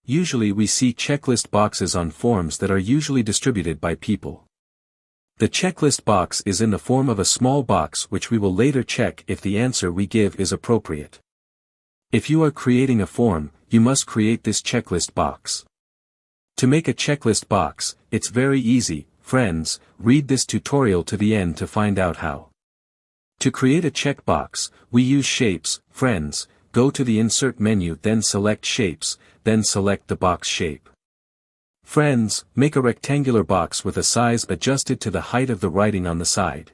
Usually we see checklist boxes on forms that are usually distributed by people. The checklist box is in the form of a small box which we will later check if the answer we give is appropriate. If you are creating a form, you must create this checklist box. To make a checklist box, it's very easy, friends, read this tutorial to the end to find out how. To create a checkbox, we use shapes, friends, go to the Insert menu then select Shapes, then select the box shape. Friends, make a rectangular box with a size adjusted to the height of the writing on the side.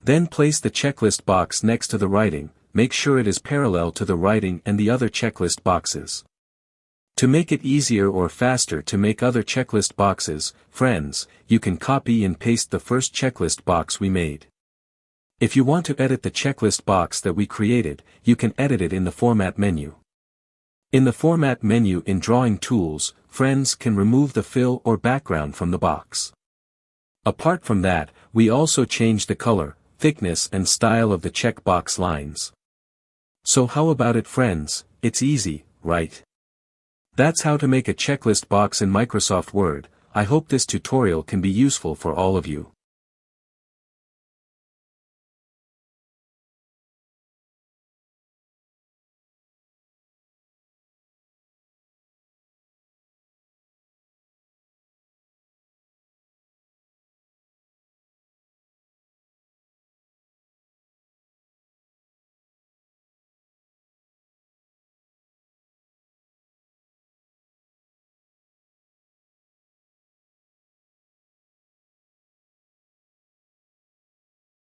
Then place the checklist box next to the writing, make sure it is parallel to the writing and the other checklist boxes. To make it easier or faster to make other checklist boxes, friends, you can copy and paste the first checklist box we made. If you want to edit the checklist box that we created, you can edit it in the Format menu. In the Format menu in Drawing Tools, friends can remove the fill or background from the box. Apart from that, we also change the color, thickness and style of the checkbox lines. So how about it, friends? It's easy, right? That's how to make a checklist box in Microsoft Word. I hope this tutorial can be useful for all of you.